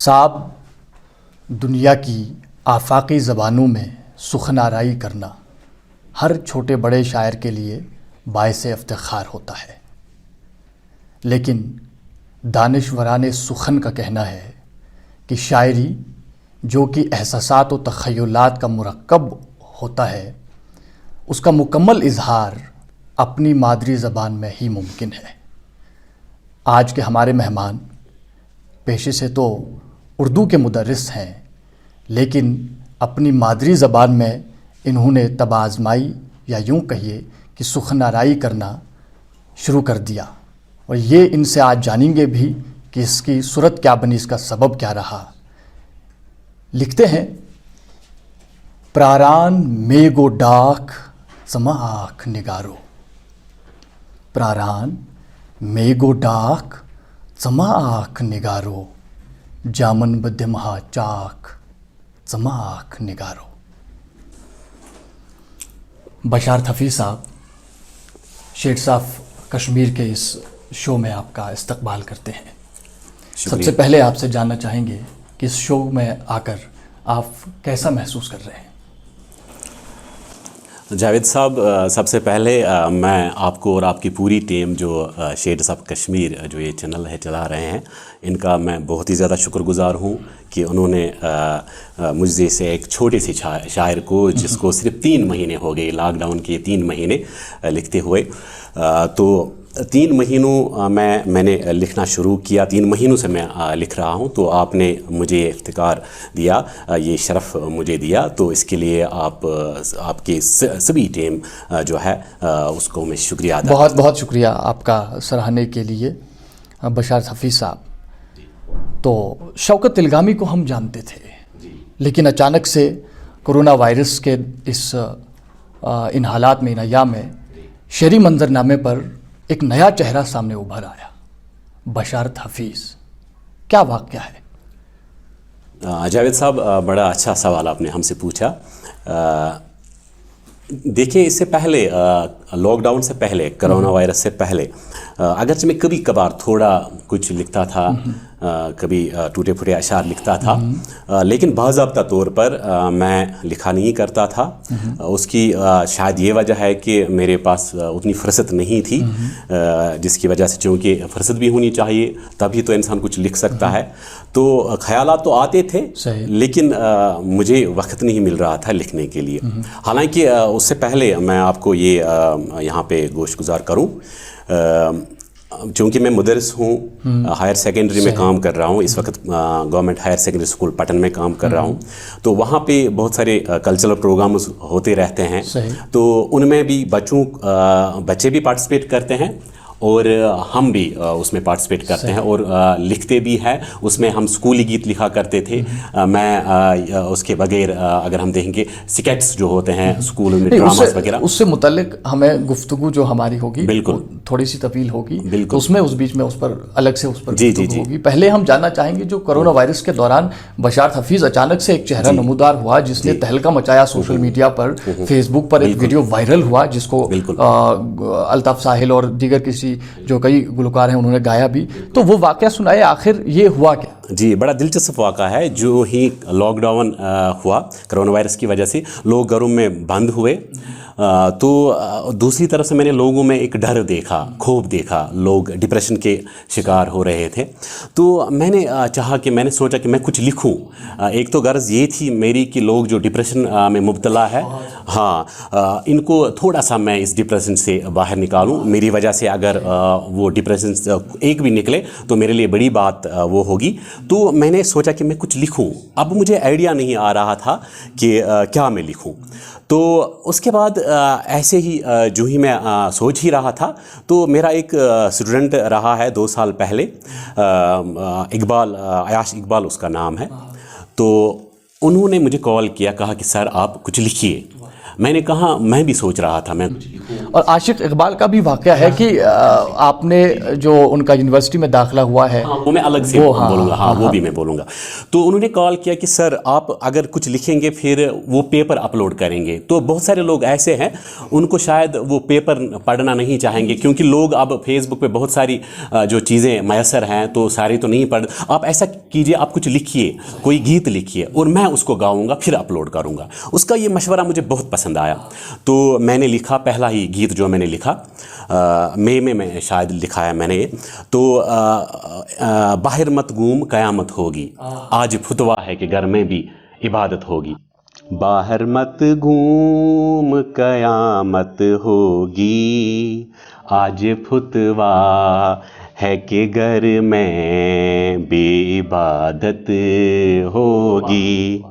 صاحب، دنیا کی آفاقی زبانوں میں سخن آرائی کرنا ہر چھوٹے بڑے شاعر کے لیے باعث افتخار ہوتا ہے، لیکن دانشوران سخن کا کہنا ہے کہ شاعری جو کہ احساسات و تخیلات کا مرکب ہوتا ہے، اس کا مکمل اظہار اپنی مادری زبان میں ہی ممکن ہے۔ آج کے ہمارے مہمان پیشے سے تو اردو کے مدرس ہیں، لیکن اپنی مادری زبان میں انہوں نے طب آزمائی یا یوں کہیے کہ سخن آرائی کرنا شروع کر دیا، اور یہ ان سے آج جانیں گے بھی کہ اس کی صورت کیا بنی، اس کا سبب کیا رہا۔ لکھتے ہیں، پراران میگو ڈاک زما آنکھ نگارو، پراران میگو ڈاک زما آنکھ نگارو، جامن بدمہا چاک زما آنکھ نگارو۔ بشارت حفیظ صاحب، شیڈز آف کشمیر کے اس شو میں آپ کا استقبال کرتے ہیں۔ سب سے پہلے آپ سے جاننا چاہیں گے کہ اس شو میں آ کر آپ کیسا محسوس کر رہے ہیں؟ جاوید صاحب، سب سے پہلے میں آپ کو اور آپ کی پوری ٹیم جو شیڈز آف کشمیر جو یہ چینل ہے چلا رہے ہیں، ان کا میں بہت ہی زیادہ شکر گزار ہوں کہ انہوں نے مجھ جیسے ایک چھوٹے سے شاعر کو، جس کو صرف 3 مہینے ہو گئے لاک ڈاؤن کے 3 مہینے لکھتے ہوئے، تو 3 مہینوں میں نے لکھنا شروع کیا، 3 مہینوں سے میں لکھ رہا ہوں، تو آپ نے مجھے یہ افتخار دیا، یہ شرف مجھے دیا، تو اس کے لیے آپ کی سبھی ٹیم جو ہے اس کو میں شکریہ ادا بہت بہت شکریہ آپ کا سراہنے کے لیے بشارت حفیظ صاحب۔ تو شوکت الگامی کو ہم جانتے تھے، لیکن اچانک سے کرونا وائرس کے ان حالات میں، ان ایام میں شعری منظرنامے پر ایک نیا چہرہ سامنے ابھر آیا، بشارت حفیظ۔ کیا واقعہ ہے؟ جاوید صاحب، بڑا اچھا سوال آپ نے ہم سے پوچھا۔ دیکھیں، اس سے پہلے لاک ڈاؤن سے پہلے، کرونا وائرس سے پہلے، اگرچہ میں کبھی کبھار تھوڑا کچھ لکھتا تھا، کبھی ٹوٹے پھوٹے اشعار لکھتا تھا، لیکن باضابطہ طور پر میں لکھا نہیں کرتا تھا۔ اس کی شاید یہ وجہ ہے کہ میرے پاس اتنی فرصت نہیں تھی، جس کی وجہ سے، چونکہ فرصت بھی ہونی چاہیے تبھی تو انسان کچھ لکھ سکتا ہے، تو خیالات تو آتے تھے، لیکن مجھے وقت نہیں مل رہا تھا لکھنے کے لیے۔ حالانکہ اس سے پہلے میں آپ کو یہ یہاں پہ گوش گزار کروں، چونکہ میں مدرس ہوں، ہائر سیکنڈری میں کام کر رہا ہوں اس وقت، گورنمنٹ ہائر سیکنڈری اسکول پٹن میں کام کر رہا ہوں، تو وہاں پہ بہت سارے کلچرل پروگرامز ہوتے رہتے ہیں، تو ان میں بھی بچے بھی پارٹیسپیٹ کرتے ہیں، اور ہم بھی اس میں پارٹیسپیٹ کرتے ہیں اور لکھتے بھی ہیں۔ اس میں ہم اسکولی گیت لکھا کرتے تھے، میں اس کے بغیر اگر ہم دیکھیں گے سکیٹس جو ہوتے ہیں اسکول میں، ڈراماز وغیرہ، اس سے متعلق ہمیں گفتگو جو ہماری ہوگی بالکل تھوڑی سی طویل ہوگی، تو اس میں اس بیچ میں اس پر الگ سے اس پر گفتگو ہوگی۔ پہلے ہم جاننا چاہیں گے، جو کرونا وائرس کے دوران بشارت حفیظ اچانک سے ایک چہرہ نمودار ہوا جس نے تہلکہ مچایا سوشل میڈیا پر، فیس بک پر ایک ویڈیو وائرل ہوا جس کو الطاف ساحل اور دیگر کسی جو کئی گلوکار ہیں انہوں نے گایا بھی، تو وہ واقعہ سنائے، آخر یہ ہوا کیا؟ جی، بڑا دلچسپ واقعہ ہے۔ جو ہی لاک ڈاؤن ہوا کرونا وائرس کی وجہ سے، لوگ گھروں میں بند ہوئے، تو دوسری طرف سے میں نے لوگوں میں ایک ڈر دیکھا، خوف دیکھا، لوگ ڈپریشن کے شکار ہو رہے تھے، تو میں نے میں نے سوچا کہ میں کچھ لکھوں۔ ایک تو غرض یہ تھی میری کہ لوگ جو ڈپریشن میں مبتلا ہے، ان کو تھوڑا سا میں اس ڈپریشن سے باہر نکالوں، میری وجہ سے اگر وہ ڈپریشن سے ایک بھی نکلے تو میرے لیے بڑی بات وہ ہوگی، تو میں نے سوچا کہ میں کچھ لکھوں۔ اب مجھے آئیڈیا نہیں آ رہا تھا کہ کیا میں لکھوں، تو اس کے بعد ایسے ہی جو ہی میں سوچ ہی رہا تھا، تو میرا ایک اسٹوڈنٹ رہا ہے 2 سال پہلے، اقبال، عیاش اقبال اس کا نام ہے، تو انہوں نے مجھے کال کیا، کہا کہ سر آپ کچھ لکھیے۔ میں نے کہا میں بھی سوچ رہا تھا میں کچھ لکھوں، اور عاشق اقبال کا بھی واقعہ ہے کہ آپ نے جو ان کا یونیورسٹی میں داخلہ ہوا ہے وہ میں الگ سے بولوں گا, وہ بھی میں بولوں گا. تو انہوں نے کال کیا کہ سر آپ اگر کچھ لکھیں گے پھر وہ پیپر اپلوڈ کریں گے. تو بہت سارے لوگ ایسے ہیں ان کو شاید وہ پیپر پڑھنا نہیں چاہیں گے کیونکہ لوگ اب فیس بک پہ بہت ساری جو چیزیں میسر ہیں تو ساری تو نہیں پڑھ. آپ ایسا کیجئے, آپ کچھ لکھیے, کوئی گیت لکھیے اور میں اس کو گاؤں گا پھر اپلوڈ کروں گا. اس کا یہ مشورہ مجھے بہت پسند آیا. تو میں نے لکھا پہلا ہی گیت جو میں نے لکھا مئی میں شاید لکھا ہے میں نے. تو باہر مت گھوم قیامت ہوگی, آج فتوا ہے کہ گھر میں بھی عبادت ہوگی. باہر مت گھوم قیامت ہوگی, آج فتوا ہے کہ گھر میں بھی عبادت ہوگی.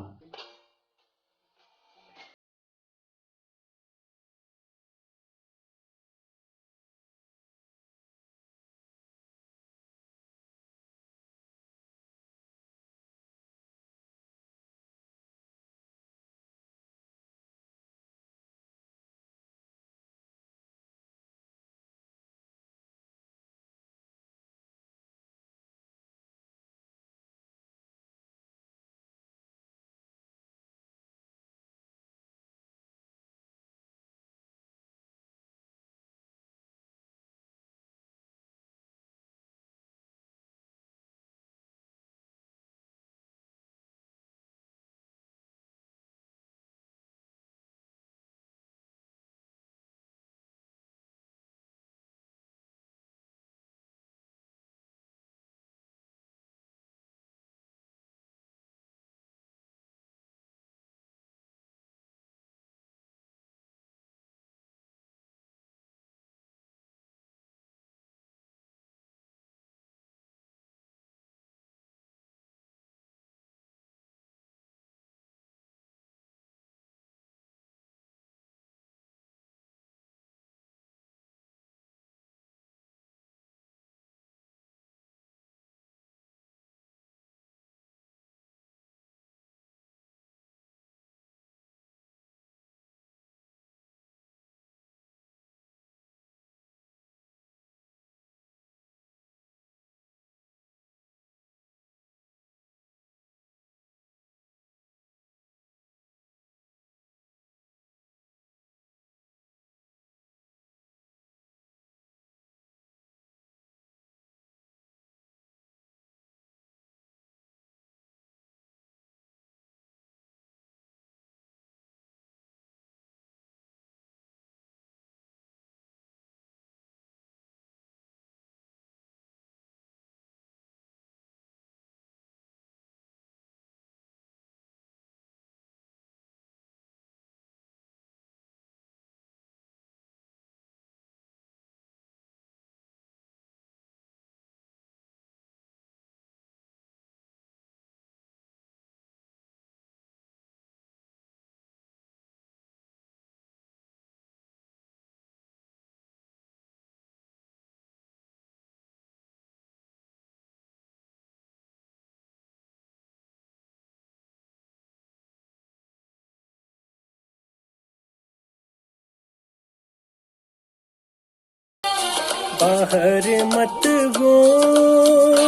باہر مت گھوم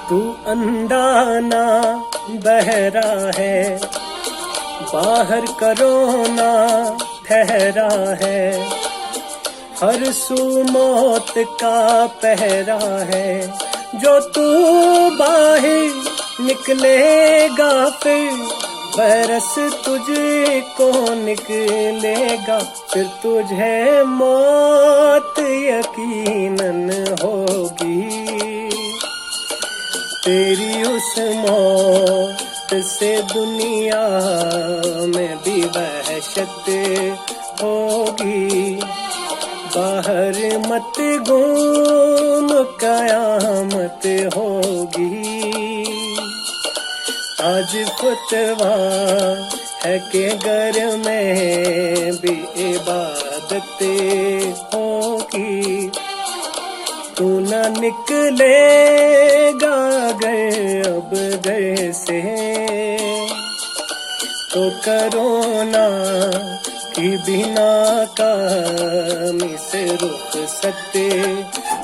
تو اندھا نہ بہرا ہے, باہر کرو نہ ٹھہرا ہے, ہر سو موت کا پہرا ہے. جو تو باہر نکلے گا پھر برس تجھ کو نکلے گا, پھر تجھے موت یقیناً ہوگی. تیری اس موت سے دنیا میں بھی وحشت ہوگی. باہر مت گھوم قیامت ہوگی, آج فتوا ہے کہ گھر میں بھی عبادتیں ہوگی. تو نہ نکلے گا اگر اب گھر سے تو کرونا کی بھی ناکامی سے رخصت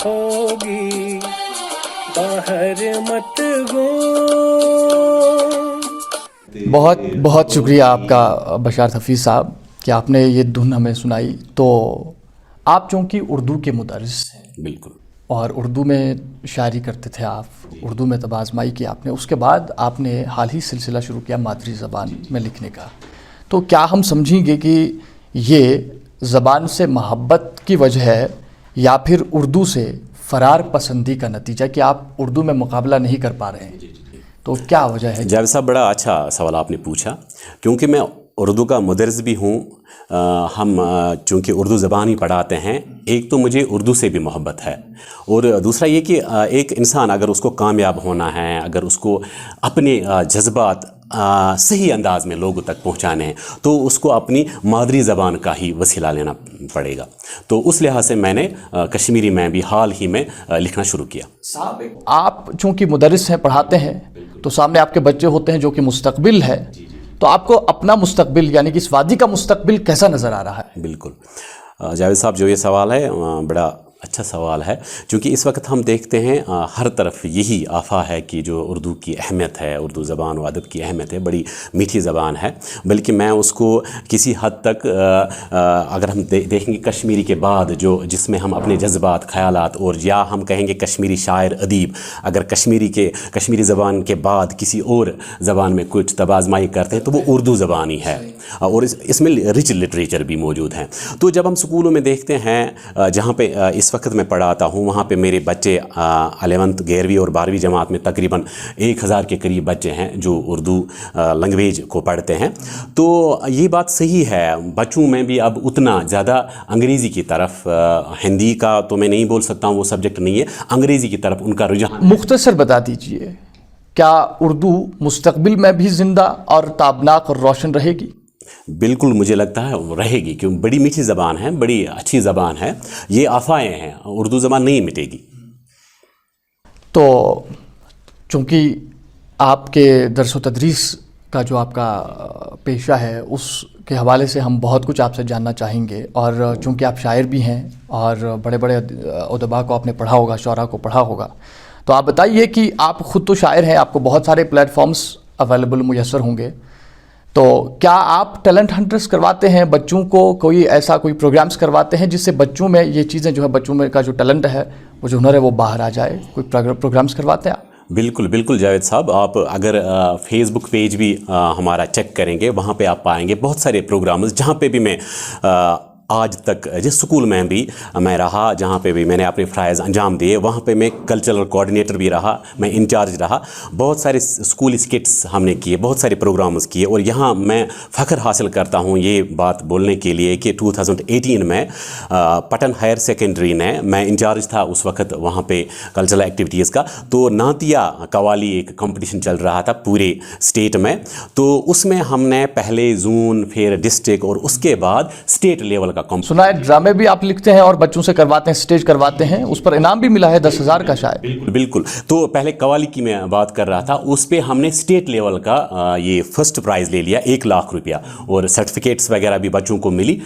ہوگی. باہر مت گھوم. بہت بہت شکریہ آپ کا بشارت حفیظ صاحب کہ آپ نے یہ دھن ہمیں سنائی. تو آپ چونکہ اردو کے مدرس ہیں بالکل. اور اردو میں شاعری کرتے تھے آپ, اردو میں طب آزمائی کی آپ نے, اس کے بعد آپ نے حال ہی سلسلہ شروع کیا مادری زبان میں لکھنے کا. تو کیا ہم سمجھیں گے کہ یہ زبان سے محبت کی وجہ ہے یا پھر اردو سے فرار پسندی کا نتیجہ کہ آپ اردو میں مقابلہ نہیں کر پا رہے ہیں؟ تو کیا وجہ ہے؟ جاوید صاحب بڑا اچھا سوال آپ نے پوچھا, کیونکہ میں اردو کا مدرس بھی ہوں. ہم چونکہ اردو زبان ہی پڑھاتے ہیں, ایک تو مجھے اردو سے بھی محبت ہے, اور دوسرا یہ کہ ایک انسان اگر اس کو کامیاب ہونا ہے, اگر اس کو اپنے جذبات صحیح انداز میں لوگوں تک پہنچانے ہیں, تو اس کو اپنی مادری زبان کا ہی وسیلہ لینا پڑے گا. تو اس لحاظ سے میں نے کشمیری میں بھی حال ہی میں لکھنا شروع کیا. آپ چونکہ مدرس ہیں, پڑھاتے ہیں, تو سامنے آپ کے بچے ہوتے ہیں جو کہ مستقبل ہے, تو آپ کو اپنا مستقبل یعنی کہ اس وادی کا مستقبل کیسا نظر آ رہا ہے؟ بالکل جاوید صاحب, جو یہ سوال ہے بڑا اچھا سوال ہے, چونکہ اس وقت ہم دیکھتے ہیں ہر طرف یہی آفا ہے کہ جو اردو کی اہمیت ہے, اردو زبان و ادب کی اہمیت ہے, بڑی میٹھی زبان ہے. بلکہ میں اس کو کسی حد تک اگر ہم دیکھیں گے کشمیری کے بعد جس میں ہم اپنے جذبات, خیالات, اور یا ہم کہیں گے کشمیری شاعر ادیب, اگر کشمیری زبان کے بعد کسی اور زبان میں کچھ طب آزمائی کرتے ہیں تو وہ اردو زبان ہی ہے, اور اس میں رچ لٹریچر بھی موجود ہیں. تو جب ہم سکولوں میں دیکھتے ہیں, جہاں پہ اس وقت میں پڑھاتا ہوں, وہاں پہ میرے بچے 11ویں 11ویں اور 12ویں جماعت میں تقریباً 1000 کے قریب بچے ہیں جو اردو لینگویج کو پڑھتے ہیں. تو یہ بات صحیح ہے, بچوں میں بھی اب اتنا زیادہ انگریزی کی طرف, ہندی کا تو میں نہیں بول سکتا ہوں, وہ سبجیکٹ نہیں ہے, انگریزی کی طرف ان کا رجحان. مختصر بتا دیجئے, کیا اردو مستقبل میں بھی زندہ اور تابناک اور روشن رہے گی؟ بالکل مجھے لگتا ہے رہے گی, کیوں بڑی میٹھی زبان ہے, بڑی اچھی زبان ہے, یہ آفائیں ہیں, اردو زبان نہیں مٹے گی. تو چونکہ آپ کے درس و تدریس کا جو آپ کا پیشہ ہے, اس کے حوالے سے ہم بہت کچھ آپ سے جاننا چاہیں گے. اور چونکہ آپ شاعر بھی ہیں اور بڑے بڑے ادباء کو آپ نے پڑھا ہوگا, شعراء کو پڑھا ہوگا, تو آپ بتائیے کہ آپ خود تو شاعر ہیں, آپ کو بہت سارے پلیٹ فارمز اویلیبل میسر ہوں گے, تو کیا آپ ٹیلنٹ ہنٹرز کرواتے ہیں بچوں کو, کوئی پروگرامز کرواتے ہیں جس سے بچوں میں یہ چیزیں جو ہے, بچوں میں کا جو ٹیلنٹ ہے, وہ جو ہنر ہے, وہ باہر آ جائے؟ کوئی پروگرامز کرواتے ہیں آپ؟ بالکل بالکل جاوید صاحب, آپ اگر فیس بک پیج بھی ہمارا چیک کریں گے, وہاں پہ آپ پائیں گے بہت سارے پروگرامز, جہاں پہ بھی میں آج تک جس سکول میں بھی میں رہا, جہاں پہ بھی میں نے اپنے فرائض انجام دیے, وہاں پہ میں کلچرل کوآرڈینیٹر بھی رہا, میں انچارج رہا. بہت سارے اسکولی اسکٹس ہم نے کیے, بہت سارے پروگرامز کیے, اور یہاں میں فخر حاصل کرتا ہوں یہ بات بولنے کے لیے کہ 2018 میں پٹن ہائر سیکنڈری نے, میں انچارج تھا اس وقت وہاں پہ کلچرل ایکٹیویٹیز کا, تو نعتیہ قوالی ایک کمپٹیشن چل رہا تھا پورے اسٹیٹ میں. تو اس میں ہم نے پہلے زون, پھر ڈسٹرکٹ, اور اس کے بعد اسٹیٹ لیول. سنا ہے ڈرامے بھی آپ لکھتے ہیں اور بچوں سے کرواتے ہیں, اسٹیج کرواتے ہیں, اس پر انعام بھی ملا ہے 10,000 کا شاید. بالکل. تو پہلے قوالی کی میں بات کر رہا تھا, اس پہ ہم نے اسٹیٹ لیول کا یہ فرسٹ پرائز لے لیا, 1 لاکھ روپیہ, اور سرٹیفکیٹس وغیرہ بھی بچوں کو ملی.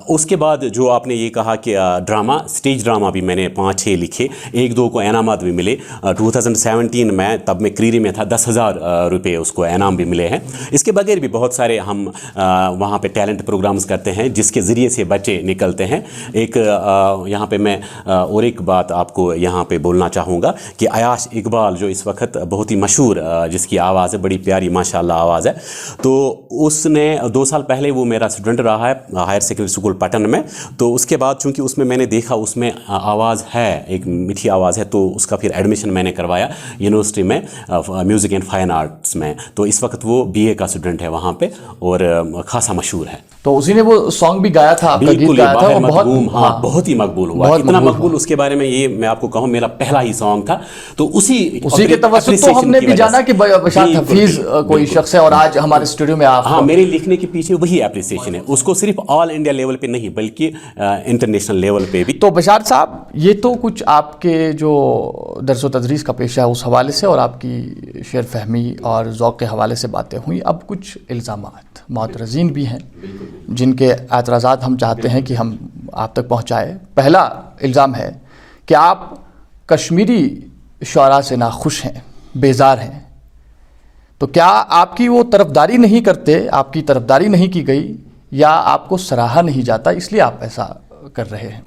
اس کے بعد جو آپ نے یہ کہا کہ ڈرامہ, اسٹیج ڈرامہ بھی میں نے 5-6 لکھے, 1-2 کو انعامات بھی ملے. 2017 میں, تب میں کریری میں تھا, 10,000 روپے اس کو انعام بھی ملے ہیں. اس کے بغیر بھی بہت سارے ہم وہاں پہ ٹیلنٹ پروگرامز کرتے ہیں جس کے ذریعے سے بچے نکلتے ہیں. ایک یہاں پہ میں اور ایک بات آپ کو یہاں پہ بولنا چاہوں گا کہ عیاش اقبال جو اس وقت بہت ہی مشہور, جس کی آواز ہے بڑی پیاری ماشاءاللہ آواز ہے, تو اس نے 2 سال پہلے وہ میرا اسٹوڈنٹ رہا ہے ہائر سیکنڈری اسکول پٹن میں. تو اس کے بعد چونکہ اس میں نے دیکھا اس میں آواز ہے, ایک میٹھی آواز ہے, تو اس کا پھر ایڈمیشن میں نے کروایا یونیورسٹی میں میوزک اینڈ فائن آرٹس میں. تو اس وقت وہ BA کا اسٹوڈنٹ ہے وہاں پہ, اور خاصا مشہور ہے. تو اسی نے وہ سانگ بھی گایا گایا تھا, آپ کا گیت گایا تھا, وہ بہت بہت ہی مقبول ہوا. اتنا مقبول اس کے بارے میں یہ میں آپ کو کہوں میرا پہلا ہی سانگ تھا, تو اسی کے توسط تو ہم نے بھی جانا کہ بشارت حفیظ کوئی شخص ہے, اور آج ہمارے اسٹوڈیو میں آپ. ہاں, میرے لکھنے کے پیچھے وہی اپریسیشن ہے, اس کو صرف آل انڈیا لیول پہ نہیں بلکہ انٹرنیشنل لیول پہ بھی. تو بشارت صاحب, یہ تو کچھ آپ کے جو درس و تدریس کا پیشہ ہے اس حوالے سے اور آپ کی شعر فہمی اور ذوق کے حوالے سے باتیں ہوئیں. اب کچھ الزامات معترضین بھی ہیں جن کے اعتراضات ہم چاہتے ہیں کہ ہم آپ تک پہنچائے. پہلا الزام ہے کہ آپ کشمیری شعراء سے ناخوش ہیں, بیزار ہیں. تو کیا آپ کی وہ طرفداری نہیں کرتے, آپ کی طرفداری نہیں کی گئی, یا آپ کو سراہا نہیں جاتا اس لیے آپ ایسا کر رہے ہیں؟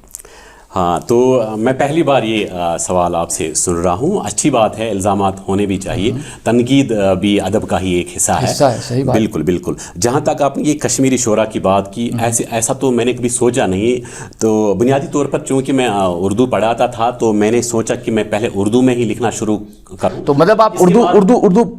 ہاں, تو میں پہلی بار یہ سوال آپ سے سن رہا ہوں. اچھی بات ہے, الزامات ہونے بھی چاہیے. تنقید بھی ادب کا ہی ایک حصہ ہے. صحیح بات. بالکل بالکل. جہاں تک آپ نے یہ کشمیری شعراء کی بات کی, ایسا تو میں نے کبھی سوچا نہیں. تو بنیادی طور پر چونکہ میں اردو پڑھاتا تھا تو میں نے سوچا کہ میں پہلے اردو میں ہی لکھنا شروع کروں. تو مطلب آپ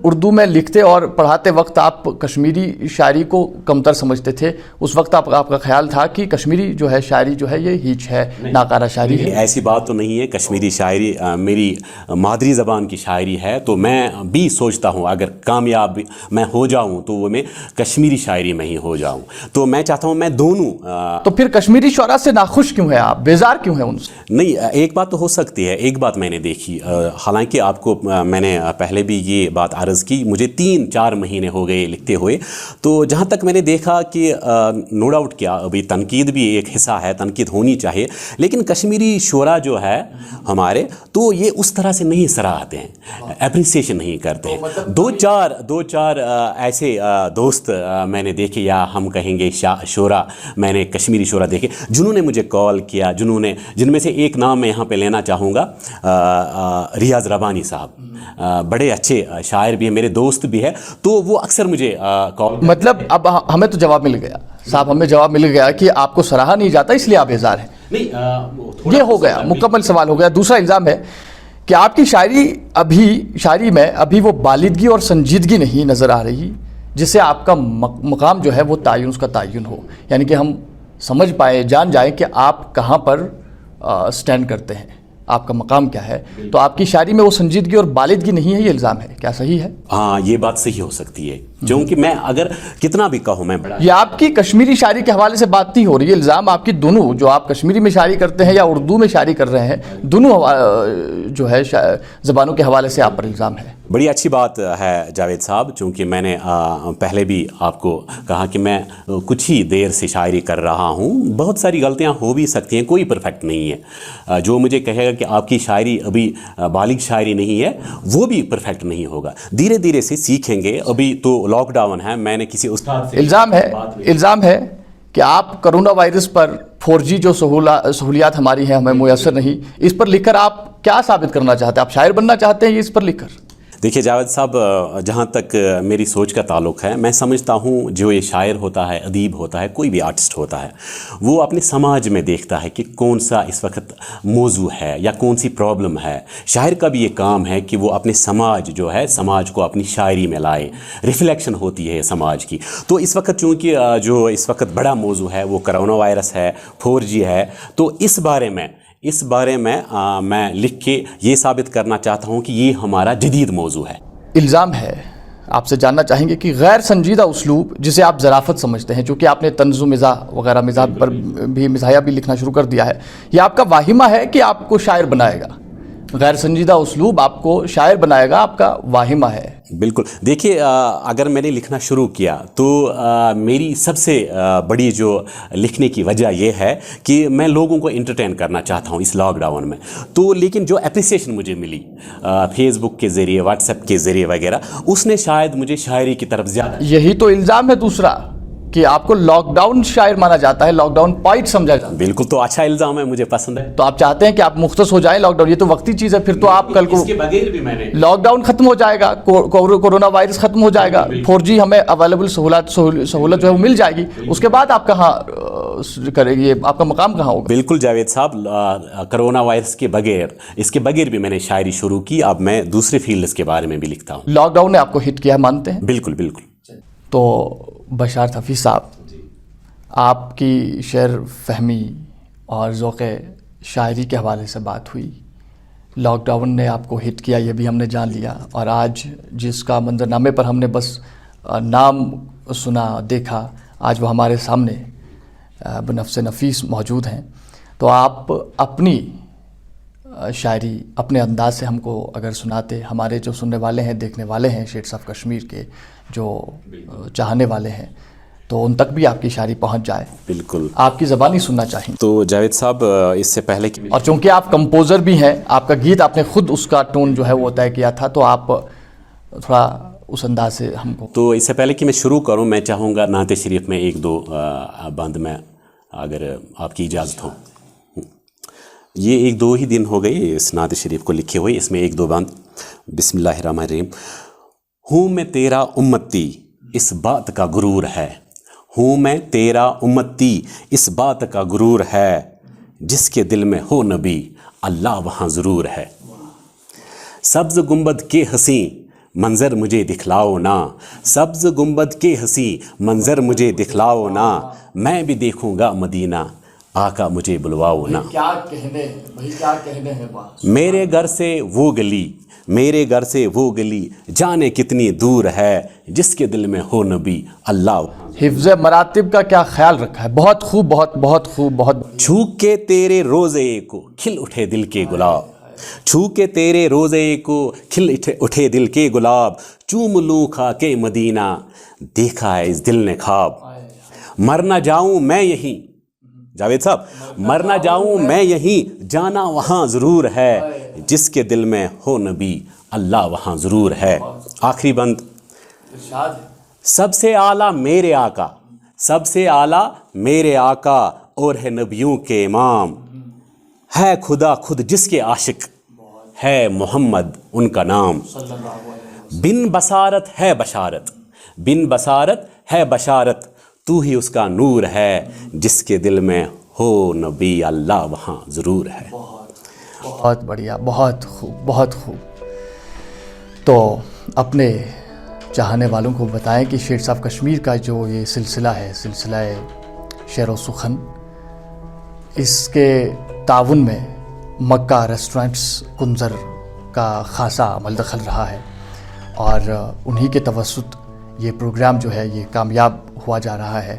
اردو میں لکھتے اور پڑھاتے وقت آپ کشمیری شاعری کو کمتر سمجھتے تھے. اس وقت آپ کا خیال تھا کہ کشمیری جو ہے شاعری جو ہے یہ ہیچ ہے, ناکارہ شاعری ہے. ایسی بات تو نہیں ہے. کشمیری شاعری میری مادری زبان کی شاعری ہے, تو میں بھی سوچتا ہوں اگر کامیاب میں ہو جاؤں تو وہ میں کشمیری شاعری میں ہی ہو جاؤں. تو میں چاہتا ہوں میں دونوں. تو پھر کشمیری شعراء سے ناخوش کیوں ہیں آپ, بیزار کیوں ہیں ان سے؟ نہیں, ایک بات تو ہو سکتی ہے. ایک بات میں نے دیکھی, حالانکہ آپ کو میں نے پہلے بھی یہ بات عرض کی, مجھے 3-4 مہینے ہو گئے لکھتے ہوئے. تو جہاں تک میں نے دیکھا کہ نو ڈاؤٹ کیا ابھی تنقید بھی ایک حصہ ہے, تنقید ہونی چاہیے, لیکن کشمیری شعراء جو ہے ہمارے تو یہ اس طرح سے نہیں سراہتے ہیں, اپریسیشن نہیں کرتے ہیں. دو چار ایسے دوست میں نے دیکھے, یا ہم کہیں گے شعراء میں نے کشمیری شعراء دیکھے جنہوں نے مجھے کال کیا, جن میں سے ایک نام میں یہاں پہ لینا چاہوں گا, ریاض ربانی صاحب. بڑے اچھے شاعر بھی ہیں, میرے دوست بھی ہے. تو وہ اکثر مجھے کال, مطلب اب ہمیں تو جواب مل گیا صاحب, ہمیں جواب مل گیا کہ آپ کو سراہا نہیں جاتا اس لیے آپ بیزار ہیں. نہیں, یہ ہو گیا, مکمل سوال ہو گیا. دوسرا الزام ہے کہ آپ کی شاعری میں ابھی وہ بالغی اور سنجیدگی نہیں نظر آ رہی جس سے آپ کا مقام جو ہے وہ اس کا تعین ہو, یعنی کہ ہم سمجھ پائیں, جان جائیں کہ آپ کہاں پر سٹینڈ کرتے ہیں, آپ کا مقام کیا ہے. تو آپ کی شاعری میں وہ سنجیدگی اور بالغی نہیں ہے, یہ الزام ہے, کیا صحیح ہے؟ ہاں, یہ بات صحیح ہو سکتی ہے, کیونکہ میں اگر کتنا بھی کہوں میں بڑا, یہ آپ کی کشمیری شاعری کے حوالے سے بات نہیں ہو رہی ہے. الزام آپ کی دونوں, جو آپ کشمیری میں شاعری کرتے ہیں یا اردو میں شاعری کر رہے ہیں, دونوں جو ہے زبانوں کے حوالے سے آپ پر الزام ہے. بڑی اچھی بات ہے جاوید صاحب, چونکہ میں نے پہلے بھی آپ کو کہا کہ میں کچھ ہی دیر سے شاعری کر رہا ہوں. بہت ساری غلطیاں ہو بھی سکتی ہیں, کوئی پرفیکٹ نہیں ہے. جو مجھے کہے گا کہ آپ کی شاعری ابھی بالغ شاعری نہیں ہے, وہ بھی پرفیکٹ نہیں ہوگا. دھیرے دھیرے سے سیکھیں گے. ابھی تو لاک ڈاؤن ہے, میں نے کسی استاد سے الزام ہے کہ آپ کرونا وائرس پر 4G جو سہولیات ہماری ہیں ہمیں میسر نہیں, اس پر لکھ کر آپ کیا ثابت کرنا چاہتے ہیں؟ آپ شاعر بننا چاہتے ہیں یہ اس پر لکھ کر؟ دیکھیے جاوید صاحب, جہاں تک میری سوچ کا تعلق ہے, میں سمجھتا ہوں جو یہ شاعر ہوتا ہے, ادیب ہوتا ہے, کوئی بھی آرٹسٹ ہوتا ہے, وہ اپنے سماج میں دیکھتا ہے کہ کون سا اس وقت موضوع ہے یا کون سی پرابلم ہے. شاعر کا بھی یہ کام ہے کہ وہ اپنے سماج جو ہے, سماج کو اپنی شاعری میں لائے, ریفلیکشن ہوتی ہے سماج کی. تو اس وقت چونکہ جو اس وقت بڑا موضوع ہے وہ کرونا وائرس ہے, 4G ہے, تو اس بارے میں میں لکھ کے یہ ثابت کرنا چاہتا ہوں کہ یہ ہمارا جدید موضوع ہے. الزام ہے, آپ سے جاننا چاہیں گے کہ غیر سنجیدہ اسلوب جسے آپ ظرافت سمجھتے ہیں, چونکہ آپ نے طنز و مزاح وغیرہ مزاح پر بھی مزاحیہ بھی لکھنا شروع کر دیا ہے, یہ آپ کا واہمہ ہے کہ آپ کو شاعر بنائے گا؟ غیر سنجیدہ اسلوب آپ کو شاعر بنائے گا, آپ کا واہمہ ہے؟ بالکل. دیکھیے, اگر میں نے لکھنا شروع کیا تو میری سب سے بڑی جو لکھنے کی وجہ یہ ہے کہ میں لوگوں کو انٹرٹین کرنا چاہتا ہوں اس لاک ڈاؤن میں. تو لیکن جو اپریسیشن مجھے ملی فیس بک کے ذریعے, واٹس ایپ کے ذریعے وغیرہ, اس نے شاید مجھے شاعری کی طرف زیادہ. یہی تو الزام ہے دوسرا کہ آپ کو لاک ڈاؤن شاعر مانا جاتا ہے, لاک ڈاؤن پوائٹ سمجھا جاتا ہے. بالکل, تو اچھا الزام ہے, مجھے پسند ہے. تو آپ چاہتے ہیں کہ آپ مختص ہو جائیں لاک ڈاؤن, یہ تو وقتی چیز ہے, پھر تو آپ کل کو اس کے بغیر بھی میں نے لاک ڈاؤن ختم ہو جائے گا, کورونا وائرس ختم ہو جائے گا, 4G ہمیں اویلیبل سہولت جو ہے وہ مل جائے گی, اس کے بعد آپ کہاں کرے گی, آپ کا مقام کہاں ہوگا؟ بالکل جاوید صاحب, کرونا وائرس کے بغیر, اس کے بغیر بھی میں نے شاعری شروع کی. اب میں دوسرے فیلڈز کے بارے میں بھی لکھتا ہوں. لاک ڈاؤن نے آپ کو ہٹ کیا ہے, مانتے ہیں؟ بالکل بالکل. تو بشارت حفیظ صاحب, آپ کی شعر فہمی اور ذوق شاعری کے حوالے سے بات ہوئی. لاک ڈاؤن نے آپ کو ہٹ کیا یہ بھی ہم نے جان لیا, اور آج جس کا منظرنامے پر ہم نے بس نام سنا دیکھا, آج وہ ہمارے سامنے بنفس نفیس موجود ہیں. تو آپ اپنی شاعری اپنے انداز سے ہم کو اگر سناتے, ہمارے جو سننے والے ہیں, دیکھنے والے ہیں, شیڈس آف کشمیر کے جو چاہنے والے ہیں, تو ان تک بھی آپ کی شاعری پہنچ جائے. بالکل, آپ کی زبانی سننا چاہیں. تو جاوید صاحب اس سے پہلے اور چونکہ آپ کمپوزر بھی ہیں, آپ کا گیت آپ نے خود اس کا ٹون جو ہے وہ طے کیا تھا, تو آپ تھوڑا اس انداز سے ہم کو. تو اس سے پہلے کہ میں شروع کروں, میں چاہوں گا نعت شریف میں ایک دو بند میں, اگر آپ کی اجازت ہو. یہ ایک دو ہی دن ہو گئے اس نعت شریف کو لکھے ہوئے, اس میں ایک دو بند. بسم اللہ الرحمن الرحیم. ہوں میں تیرا امتی اس بات کا غرور ہے, ہوں میں تیرا امتی اس بات کا غرور ہے, جس کے دل میں ہو نبی اللہ وہاں ضرور ہے. سبز گنبد کے حسین منظر مجھے دکھلاؤ نا, سبز گنبد کے حسین منظر مجھے دکھلاؤ نا, میں بھی دیکھوں گا مدینہ آقا مجھے بلواؤ نا. کیا کہنے ہیں بات. میرے گھر سے وہ گلی, میرے گھر سے وہ گلی جانے کتنی دور ہے, جس کے دل میں ہو نبی اللہ. حفظ مراتب کا کیا خیال رکھا ہے, بہت خوب, بہت خوب, بہت. چھو کے تیرے روزے کو کھل اٹھے دل کے گلاب, چھو کے تیرے روزے کو کھل اٹھے دل کے گلاب, چوم لوں کھا کے مدینہ دیکھا ہے اس دل نے خواب. مر نہ جاؤں میں یہیں, جاوید صاحب, مر نہ جاؤں میں یہیں جانا وہاں ضرور ہے, جس کے دل میں ہو نبی اللہ وہاں ضرور ہے. آخری بند. سب سے اعلیٰ میرے آقا, سب سے اعلیٰ میرے آقا, اور ہے نبیوں کے امام, ہے خدا خود جس کے عاشق, ہے محمد ان کا نام. بن بصارت ہے بشارت, بن بصارت ہے بشارت, تو ہی اس کا نور ہے, جس کے دل میں ہو نبی اللہ وہاں ضرور ہے. بہت بڑھیا, بہت خوب, بہت خوب. تو اپنے چاہنے والوں کو بتائیں کہ شیڈس آف کشمیر کا جو یہ سلسلہ ہے, سلسلہ شعر و سخن, اس کے تعاون میں مکہ ریسٹورنٹس کنزر کا خاصا عمل دخل رہا ہے, اور انہی کے توسط یہ پروگرام جو ہے یہ کامیاب ہوا جا رہا ہے.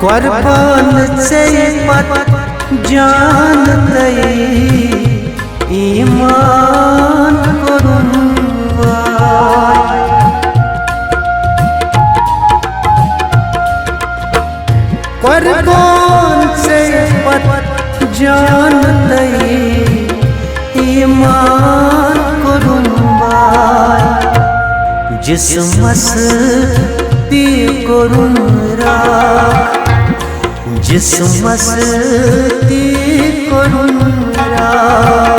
قربان سے پت جان دئی ایمان کروں وای, قربان سے پت جان دئی ایمان کروں وای, جس مستی کروں راہ, جس مستی کروں راہ,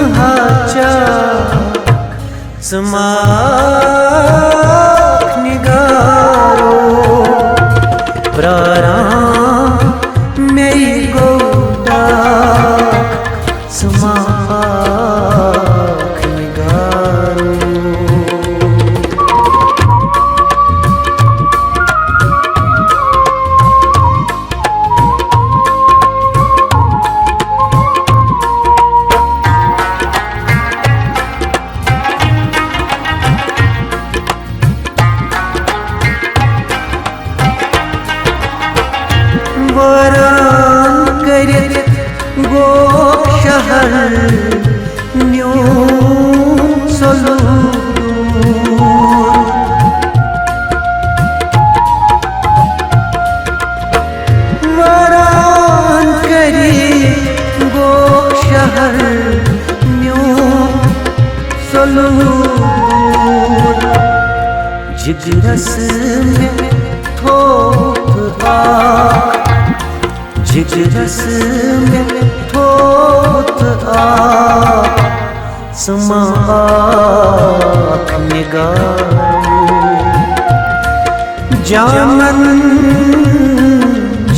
dimhacha smak nigaro prara mei goda smak nigaro varan karit go shahar nyu soludur varan karit go shahar nyu soludur jigras mein thot jigras mein thot smak nigaro jaman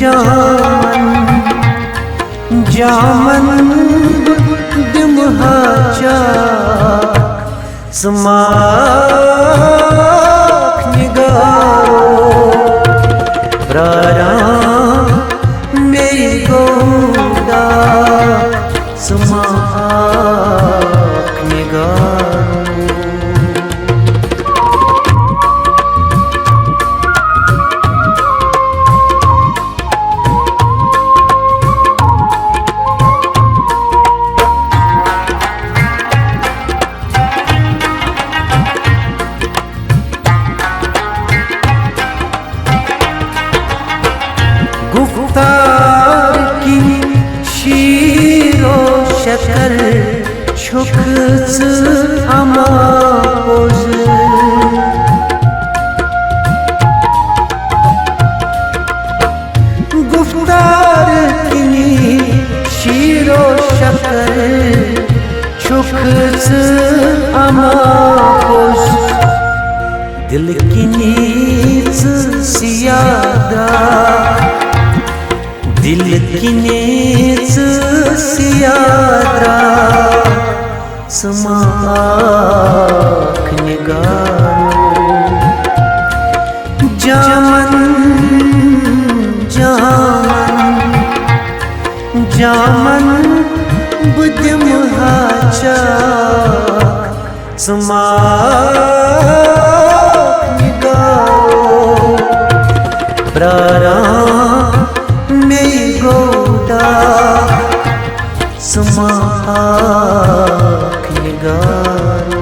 jaman jaman dimhacha smak nigaro prara mei goda smak nigaro گفتار کی شیر و شکر چھکز آماز گفتار کی شیر و شکر چھکز آماز دل کی نیز سیادہ دل کی نیز سیادہ سماک نگارو jamun jamun jamun بدم حاچا سماک نگارو پرارا mei goda smak nigaro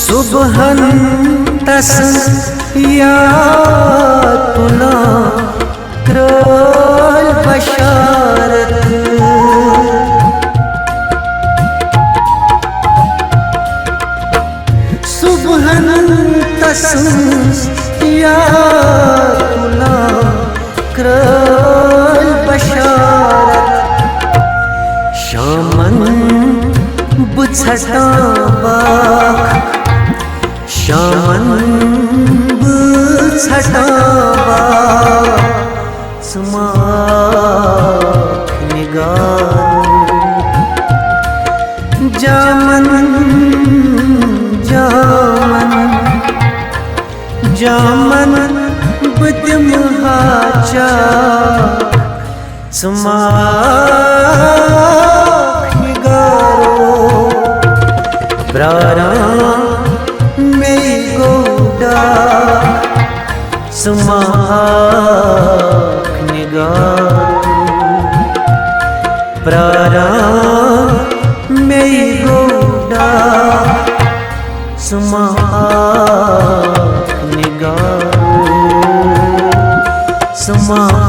subhan tas yatuna krol basharat subhan tas yatuna krol basharat shaman buchhata bak shaman buchhata bak smak nigaro jaman jaman jaman بدم hacha smak nigaro prara mei goda smak nigaro prara mei goda smak nigaro smak